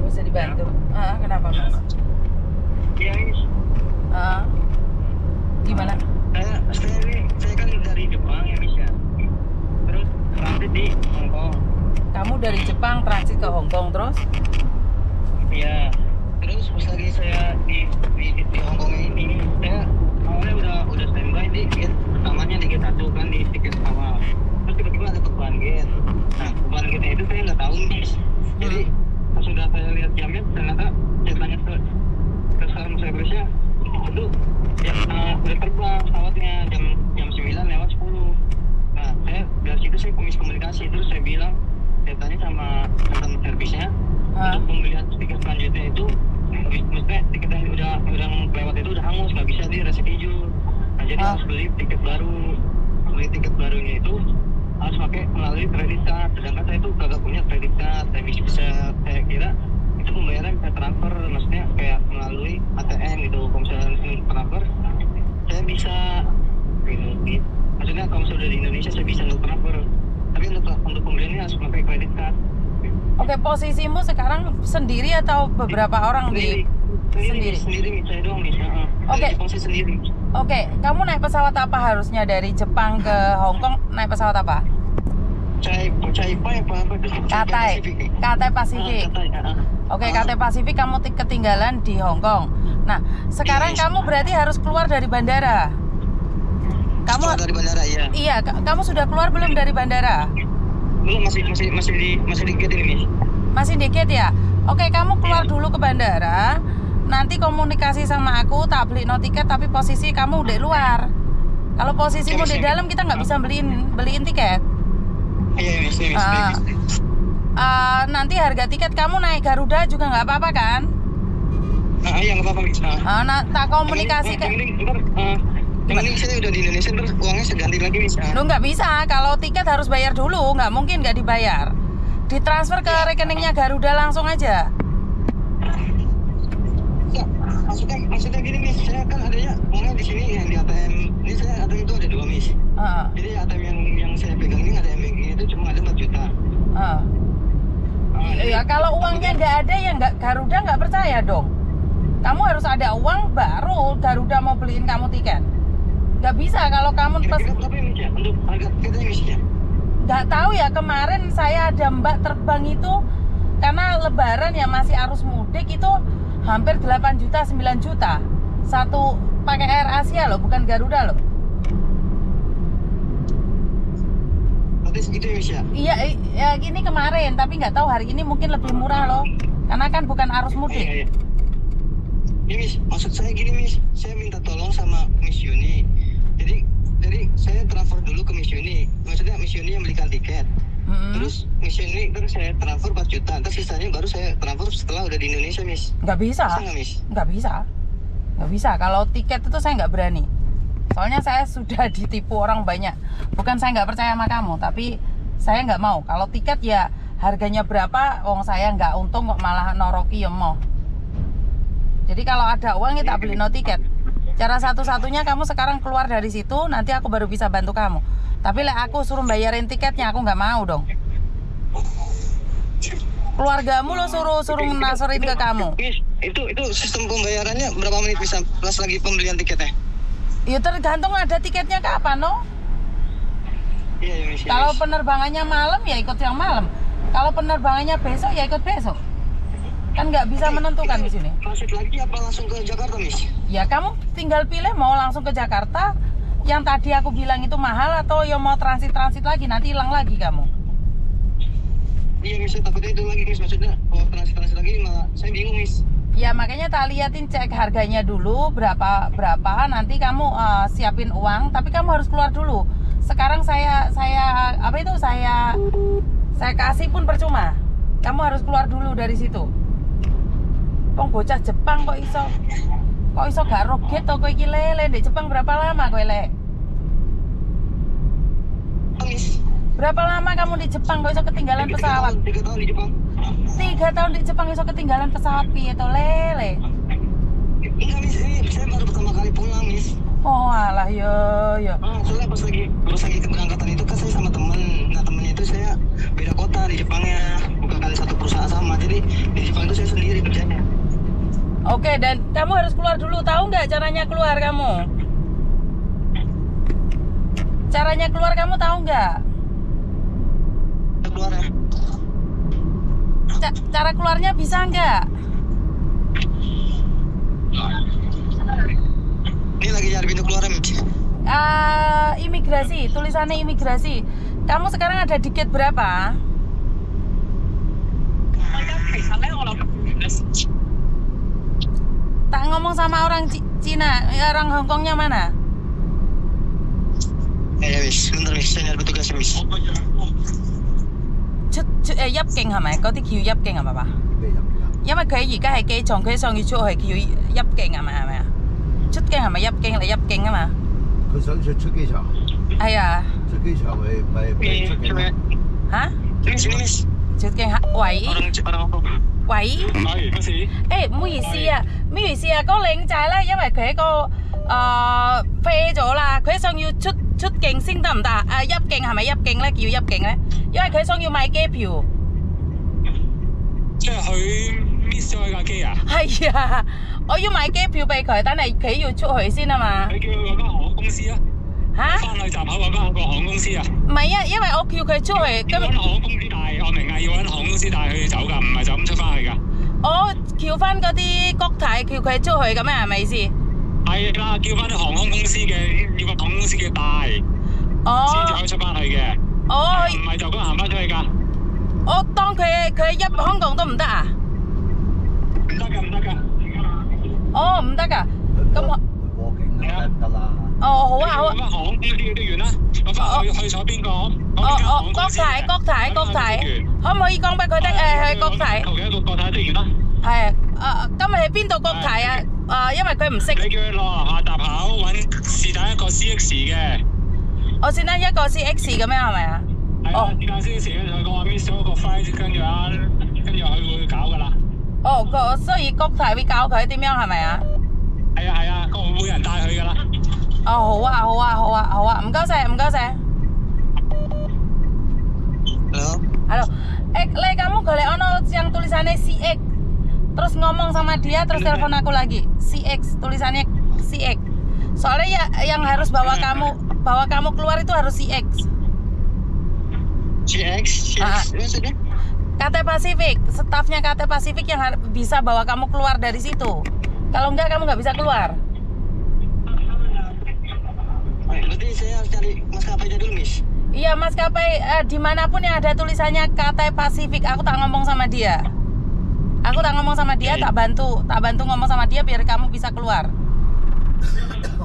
bisa dibantu. Kenapa Mas? Iya Miss. Gimana? Saya kan dari Jepang ya Miss ya. Terus transit di Hong Kong. Kamu dari Jepang transit ke Hong Kong terus? Iya. Terus pas lagi saya di Hong Kong ini, saya awalnya udah standby di gate pertamanya di gate 1 kan di tiket awal. Terus tiba-tiba ada perubahan gate. Nah, perubahan gate itu saya nggak tahu Miss. Jadi pas sudah saya lihat jamnya, ternyata saya tanya ke service-nya itu ya udah terbang pesawatnya jam 9 lewat 10. Nah, dari situ saya komunikasi, terus saya tanya sama customer service-nya untuk pembelian tiket selanjutnya itu, maksudnya tiket yang udah lewat itu udah hangus, nggak bisa di reschedule. Nah, jadi harus beli tiket baru. Beli tiket barunya itu harus pakai melalui kredit card, sedangkan saya itu kagak punya kredit card. Saya kira itu pembayaran bisa transfer, maksudnya kayak melalui ATM gitu. Kalau misalnya transfer saya bisa gitu. Maksudnya kalau misalnya di Indonesia saya bisa transfer, tapi untuk pembeliannya harus pakai kredit card. Oke, posisimu sekarang sendiri atau beberapa orang sendiri? Sendiri saya doang bisa. Oke. Posisi sendiri. Oke, kamu naik pesawat apa harusnya dari Jepang ke Hong Kong? Naik pesawat apa? Cathay Pacific. Oke, Cathay Pacific kamu ketinggalan di Hong Kong. Nah, sekarang kamu berarti harus keluar dari bandara. Dari bandara, iya. Iya, kamu sudah keluar belum dari bandara? Belum, masih di gate ini, Miss. Masih di gate ya? Oke, kamu keluar dulu ke bandara. Nanti komunikasi sama aku, tak beli no tiket, tapi posisi kamu udah luar. Kalau posisimu di dalam, kita nggak bisa beliin tiket. Iya, Miss. Nanti harga tiket kamu naik Garuda juga nggak apa-apa kan? Iya, nggak apa-apa, Miss. Tak komunikasi ke... Yang penting saya udah di Indonesia, terus uangnya saya ganti lagi, Miss. Lu nggak bisa, kalau tiket harus bayar dulu, nggak mungkin nggak dibayar. Ditransfer ke rekeningnya Garuda langsung aja. Ya, maksudnya gini, Miss, saya kan adanya uangnya di sini yang di ATM. Ini saya ATM itu ada 2, Miss. Jadi ATM yang saya pegang ini ada yang begini itu cuma ada 4 juta. Ya kalau uangnya nggak ada ya nggak, Garuda nggak percaya dong. Kamu harus ada uang baru Garuda mau beliin kamu tiket. Nggak bisa kalau kamu Berapa ya, Miss, ya? Untuk harga tiketnya, Miss, ya? Nggak tahu ya, kemarin saya ada mbak terbang itu karena lebaran ya masih arus mudik itu hampir 8 juta 9 juta satu pakai Air Asia loh, bukan Garuda loh. Berarti segitu ya, Miss, ya? Iya ya, ini kemarin, tapi nggak tahu hari ini mungkin lebih murah loh karena kan bukan arus mudik. Iya. Ya, Miss, maksud saya gini, Miss, saya minta tolong sama Miss Yuni. Jadi saya transfer dulu ke Miss Yuni. Maksudnya Miss Yuni yang belikan tiket. Terus Miss Yuni terus saya transfer 4 juta. Terus sisanya baru saya transfer setelah udah di Indonesia, Miss. Nggak bisa. Nggak bisa. Kalau tiket itu saya nggak berani. Soalnya saya sudah ditipu orang banyak. Bukan saya nggak percaya sama kamu, tapi saya nggak mau. Kalau tiket ya harganya berapa, saya nggak untung kok malah noroki ya mau. Jadi kalau ada uang kita beli no tiket. Cara satu-satunya kamu sekarang keluar dari situ, nanti aku baru bisa bantu kamu. Tapi aku suruh bayarin tiketnya, aku nggak mau dong. Keluargamu lo suruh nasorin ke kamu. Itu sistem pembayarannya berapa menit bisa pas lagi pembelian tiketnya? Ya tergantung ada tiketnya kapan, no? Iya, Miss. Kalau penerbangannya malam ya ikut yang malam. Kalau penerbangannya besok ya ikut besok. Kan nggak bisa menentukan di sini. Transit lagi apa langsung ke Jakarta, Miss? Ya kamu tinggal pilih mau langsung ke Jakarta, yang tadi aku bilang itu mahal, atau yang mau transit lagi nanti hilang lagi kamu. Iya, Miss, takutnya itu lagi, Miss. Maksudnya kalau transit lagi malah saya bingung, Miss. Ya makanya tak liatin, cek harganya dulu berapa, nanti kamu siapin uang, tapi kamu harus keluar dulu. Sekarang saya kasih pun percuma. Kamu harus keluar dulu dari situ. Wong bocah Jepang kok iso gak roget to kowe iki lele. Di Jepang berapa lama kowe le? Berapa lama kamu di Jepang kok iso ketinggalan pesawat? 3 tahun di Jepang. 3 tahun di Jepang iso ketinggalan pesawat piye to lele? Enggak, Miss, ini saya baru pertama kali pulang, Miss. Oh alah yo. Soalnya pas lagi keberangkatan itu kan saya sama temen. Nah, temennya itu saya beda kota di Jepangnya, bukan kali satu perusahaan sama. Jadi di Jepang itu saya sendiri. Oke, dan kamu harus keluar dulu. Tahu nggak caranya keluar kamu? Caranya keluar kamu tahu nggak? Keluar ya. Cara keluarnya bisa nggak? Ini lagi nyari pintu keluar, Miss. Imigrasi, tulisannya imigrasi. Kamu sekarang ada di gate berapa? Tak ngomong sama orang Cina, orang Hongkongnya mana? Ya, Miss. Bentar, Miss. Saya nyari petugas, Miss. Nhập境係咪？嗰啲叫入境係咪吧？因為佢而家係機場，佢想要出去叫入境係咪啊？出境係咪入境嚟入境啊嘛？佢想出機場。係啊。出機場咪出境咯。嚇？ Miss. 出境嚇？喂？ 喂？ 乜事？誒，唔好意思啊，唔好意思啊，嗰個領仔咧，因為佢喺個飛咗啦，佢想要出境先得唔得啊？入境係咪入境咧？叫入境咧？因為佢想要買機票。即係佢 miss 咗佢架機啊？係啊，我要買機票俾佢，但係佢要出去先啊嘛。你叫佢嗰間航空公司啊？嚇？翻去站口嗰間航空公司啊？唔係啊，因為我叫佢出去，要揾航空公司帶，我明啊，要揾航空公司帶佢走㗎，唔係就咁出翻去㗎。我叫翻嗰啲國泰叫佢出去咁樣係咪意思？係啦，叫翻啲航空公司嘅，要個航空公司嘅帶，先至可以出翻去嘅。唔係就咁行翻出去㗎。我當佢入香港都唔得啊？唔得㗎，唔得㗎。哦，唔得㗎。咁過境梗唔得啦。哦，好啊，好啊。咁航空公司嘅職員啦，我翻去咗邊個？國泰，可唔可以講俾佢聽？係國泰。求其一個國泰職員啦。係今日喺邊度國泰啊？因為佢唔識。你叫佢落樓下閘口揾是但一個 CX 嘅。我先得一個 CX 咁樣係咪啊？係啊，是但 CX 嘅佢講話 miss 咗個 flight，跟住佢會搞㗎啦。哦，所以國泰會教佢點樣係咪啊？係啊，會有人帶佢㗎啦。哦，好啊，唔該晒。Halo. Le kamu boleh ono yang tulisannya CX. Terus ngomong sama dia terus telepon aku lagi. CX, tulisannya CX. Soalnya ya yang harus bawa kamu keluar itu harus CX. CX? Maksudnya? Cathay Pacific, stafnya Cathay Pacific yang bisa bawa kamu keluar dari situ. Kalau enggak kamu nggak bisa keluar. Berarti saya harus cari maskapainya dulu, Miss? Iya, maskapai dimanapun yang ada tulisannya Cathay Pacific, aku tak ngomong sama dia. Tak bantu ngomong sama dia biar kamu bisa keluar.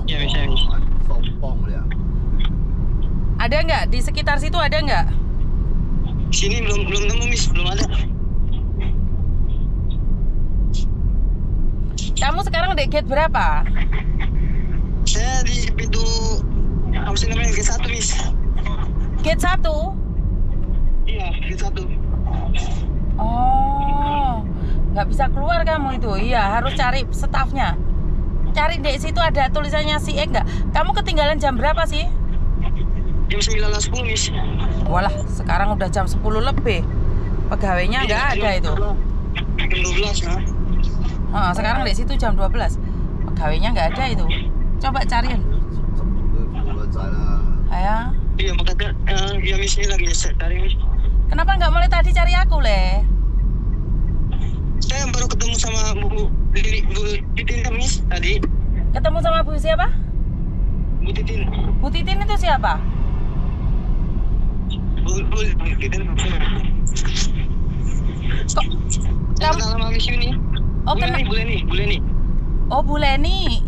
Ya, Miss. Sombong ya. Ada nggak di sekitar situ, ada nggak? Sini belum nemu, Miss, belum ada. Kamu sekarang di gate berapa? Saya di pintu apa sih namanya, gate 1, Miss. Gate 1? Iya, gate 1. Oh, nggak bisa keluar kamu itu. Iya, harus cari stafnya. Cari di situ ada tulisannya CX nggak? Kamu ketinggalan jam berapa sih? Jam 9:10, Miss. Walah, sekarang udah jam 10 lebih. Pegawainya nggak ada itu. Jam 12 ya. Sekarang di situ jam 12. Pegawainya nggak ada itu. Coba cariin. Ya. Iya, makanya ya Miss ini lagi cari, Miss. Kenapa nggak mulai tadi cari aku, Le? Saya baru ketemu sama Bu Titin kan, Miss, tadi. Ketemu sama Bu siapa? Bu Titin. Bu Titin itu siapa? Bu Titin. Kok? Saya kenal sama Miss Yuni. Oh, Bu Leni. Oh, Bu Leni.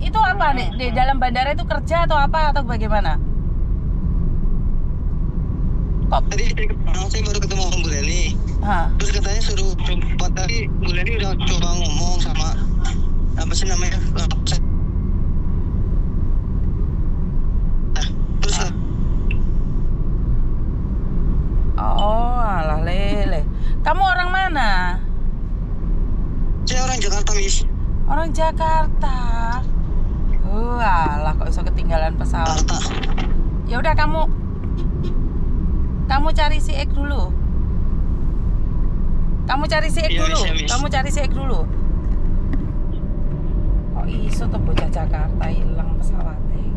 Itu apa? Di dalam bandara itu kerja atau apa atau bagaimana? Kok? Tadi saya baru ketemu sama Bu Leni. Terus katanya suruh coba, tadi Bu Leni udah coba ngomong sama apa sih namanya? Terus oh, alah lele. Kamu orang mana? saya orang Jakarta, Miss. Orang Jakarta. Alah, kok bisa ketinggalan pesawat. Ya udah kamu cari si Ek dulu. Kamu cari si Ek dulu. iso tuh bocah Jakarta hilang pesawatnya.